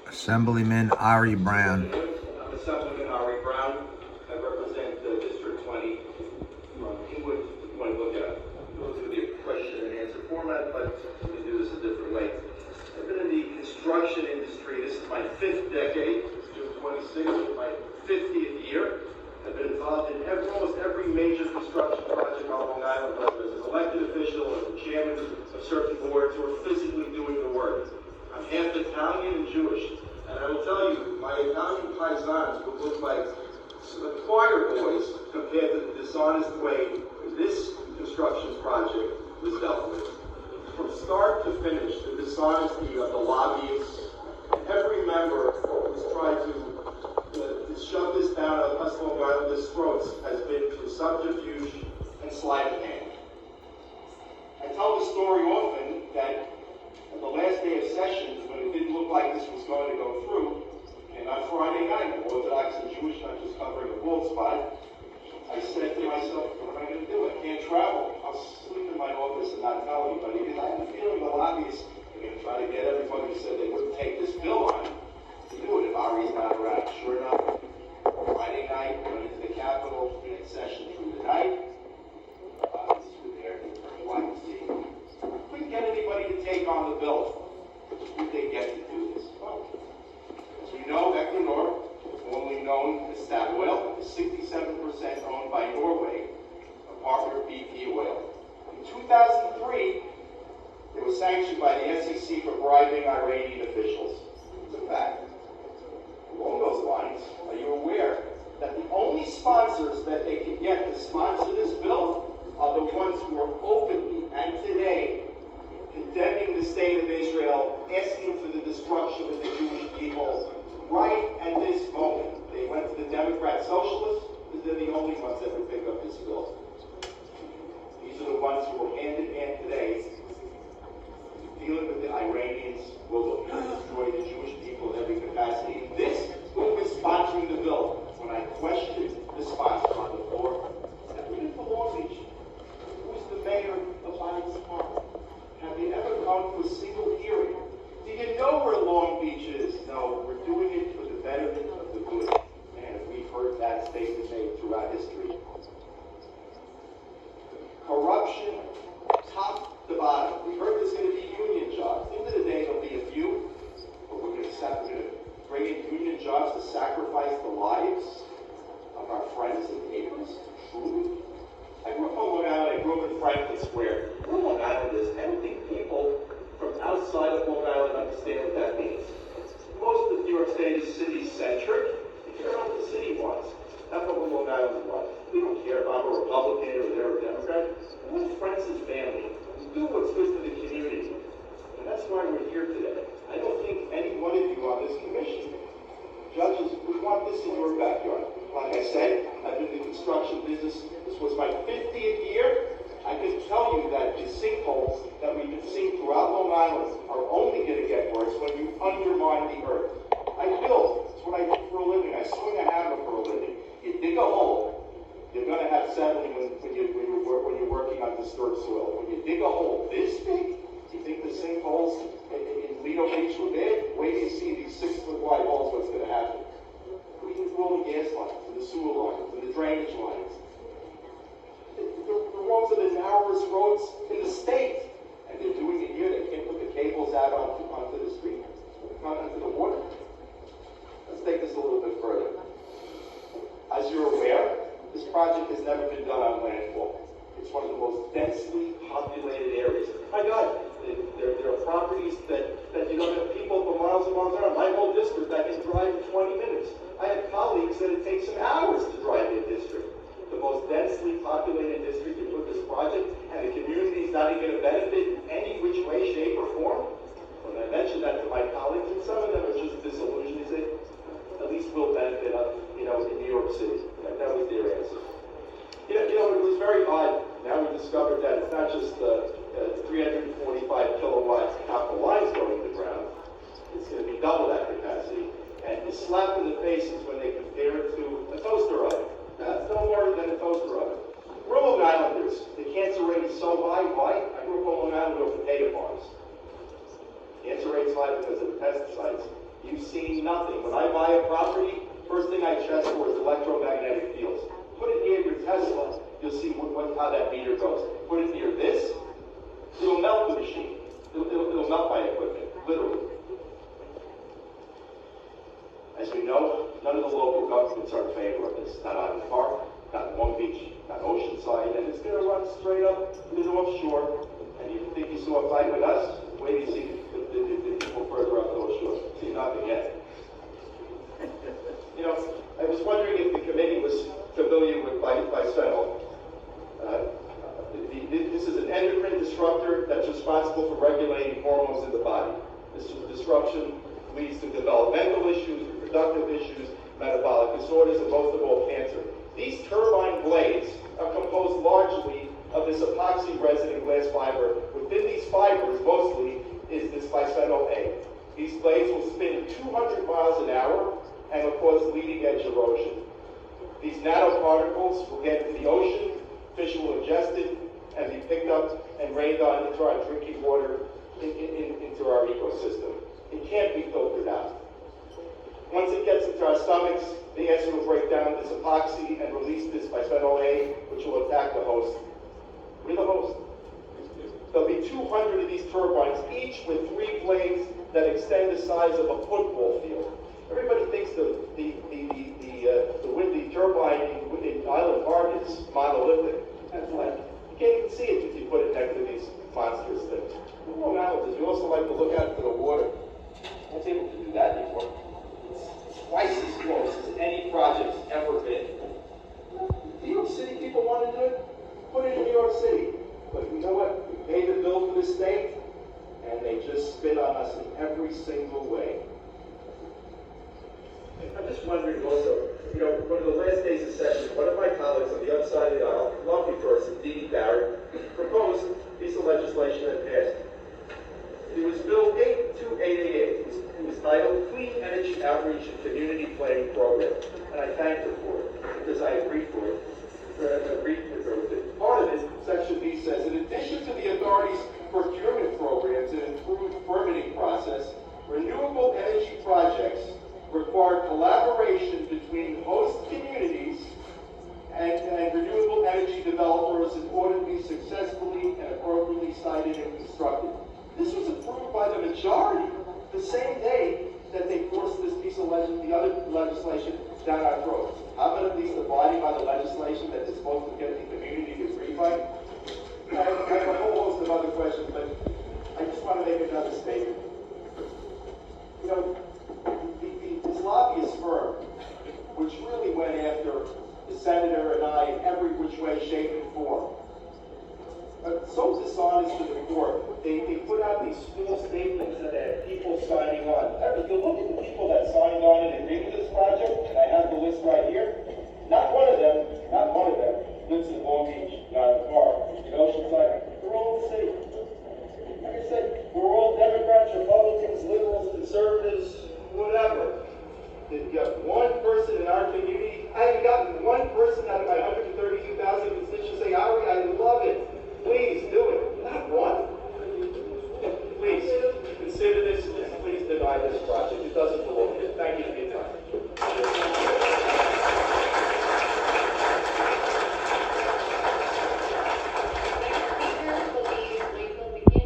Assemblyman Ari Brown. I'm Assemblyman Ari Brown. I represent District 20 from Inglewood. If you want to look at it, it's going to be a question and answer format, but we can do this a different way. I've been in the construction industry. This is my 5th decade. It's June 26th, my 50th year. I've been involved in almost every major construction project on Long Island, whether as an elected official or the chairman of certain boards or physically doing the work. I'm half Italian and Jewish, and I will tell you, my Italian paisans would look like the choir boys compared to the dishonest way this construction project was dealt with. From start to finish, the dishonesty of the lobbyists, every member who's tried to shove this down us Long Islanders' throats has been through subterfuge and sleight of hand. I tell the story often that on the last day of sessions, when it didn't look like this was going to go through, and on Friday night, I'm Orthodox and Jewish, not just covering a bald spot, I said to myself, what am I going to do? I can't travel. I'll sleep in my office and not tell anybody, because I have a feeling the lobbyists are going to try to get everybody who said they wouldn't take this bill on to do it if Ari's not around. Sure enough, Friday night, went into the Capitol, we had session through the night. These were there, couldn't get anybody to take on the bill. Did they get to do this? Well, as we know, Equinor, formerly known as Statoil, is 67% owned by Norway, a partner of BP Oil. In 2003, it was sanctioned by the SEC for bribing Iranian officials. It's a fact. Along those lines, are you aware that the only sponsors that they can get to sponsor this bill are the ones who are openly and today condemning the state of Israel, asking for the destruction of the Jewish people right at this moment? They went to the Democrat Socialists because they're the only ones that would pick up this bill. These are the ones who are hand in hand today dealing with the Iranians who are looking to destroy the Jewish people in every capacity. This group is sponsoring the bill. When I questioned the sponsor on the floor, I said, we didn't Long Beach. Who's the mayor of Hyde Park? Have you ever gone to a single hearing? Do you know where Long Beach is? No, we're doing it for the betterment of the good. Man, we've heard that statement made throughout history. Corruption, top to bottom. We heard there's going to be union jobs. At the end of the day, there'll be a few, but we're going to bring in union jobs to sacrifice the lives of our friends and neighbors. Truly? I grew up on Long Island. I grew up in Franklin Square. We're Long Islanders. I don't think people from outside of Long Island understand what that means. Most of New York State is city-centric. You care about what the city wants. That's what Long Islanders want. We don't care if I'm a Republican or they're a Democrat. We want friends and family. We do what's good for the community. And that's why we're here today. I don't think any one of you on this commission, judges, would want this in your backyard. Like I said, I've been in the construction business. This was my 50th year. I can tell you that the sinkholes that we've been seeing throughout Long Island are only going to get worse when you undermine the earth. I build. It's what I do for a living. I swing a hammer for a living. You dig a hole, you're going to have settling when you're working on disturbed soil. When you dig a hole this big, you think the sinkholes in Lido Beach were big? Wait till you see these 6-foot wide holes, what's going to happen? Even through all the gas lines, and the sewer lines, and the drainage lines. The roads are the narrowest roads in the state. And they're doing it here. They can't put the cables out onto the street, onto the water. Let's take this a little bit further. As you're aware, this project has never been done on landfall. It's one of the most densely populated areas. My God, there are properties that you don't have people for miles and miles around. My whole district, I can drive in 20 minutes. I have colleagues that it takes them hours to drive their district. The most densely populated district, you put this project, and the community is not even going to benefit in any which way, shape, or form. When I mentioned that to my colleagues, and some of them are just disillusioned, they said, at least we'll benefit in New York City. That was their answer. It was very odd. Now we discovered that it's not just 345 kilowatt copper lines going to the ground. It's going to be double that capacity. And the slap in the face is when they compare it to a toaster oven. That's no more than a toaster oven. We're Long Islanders. The cancer rate is so high. Why? I grew up on Long Island with potato farms. Cancer rate's high because of the pesticides. You've seen nothing. When I buy a property, first thing I check for is electromagnetic fields. Put it near your Tesla, you'll see how that meter goes. Put it near this, it'll melt the machine. It'll melt my equipment, literally. As we know, none of the local governments are in favor of this. Not Island Park, not Long Beach, not Oceanside, and it's going to run straight up to the North Shore. And you think you saw a fight with us? Wait till you see the people further up the North Shore. See nothing yet. You know, I was wondering if the committee was familiar with bisphenol. This is an endocrine disruptor that's responsible for regulating hormones in the body. This disruption leads to developmental issues, reproductive issues, metabolic disorders, and most of all, cancer. These turbine blades are composed largely of this epoxy-resin glass fiber. Within these fibers, mostly, is this bisphenol A. These blades will spin 200 miles an hour and will cause leading-edge erosion. These nanoparticles will get into the ocean, fish will ingest it, and be picked up and rained on into our drinking water, into our ecosystem. It can't be filtered out. Once it gets into our stomachs, the acid will break down this epoxy and release this bisphenol A, which will attack the host. We're the host. There'll be 200 of these turbines, each with 3 blades that extend the size of a football field. Everybody thinks the wind turbine in Island Park is monolithic. That's like, you can't even see it if you put it next to these monstrous things. Long Island, we also like to look out into the water. I was able to do that before. It's twice as close as any project's ever been. New York City people want to do it? Put it in New York City. But you know what? We pay the bill for the state, and they just spit on us in every single way. I'm just wondering also, you know, one of the last days of session, one of my colleagues on the other side of the aisle, lovely person, Dee Barrett, proposed a piece of legislation that passed. It was Bill 8288. It was titled Clean Energy Outreach and Community Planning Program. And I thanked her for it, because I agreed with her with it. Part of it, Section B says, in addition to the authority's procurement programs and improved permitting process, renewable energy projects require collaboration between host communities and renewable energy developers in order to be successfully and appropriately sited and constructed. This was approved by the majority the same day that they forced this piece of the other legislation down our throats. How about at least abiding by the legislation that is supposed to get the community to agree by? I have a whole host of other questions, but I just want to make another statement. You know, this lobbyist firm, which really went after the senator and I in every which way, shape, and form, so dishonest to the court. They put out these false statements that had people signing on. If you look at the people that signed on and agreed to this project, and I have the list right here, not one of them lives in Long Beach, not in the park, in Oceanside. They're all in the city. Like I said, we're all Democrats, Republicans, liberals, conservatives, whatever. If you got one person in our community, I haven't gotten one person out of my 132,000 constituents say, Ari, I love it. Please do it. Not one. Please consider this and please deny this project. It doesn't belong.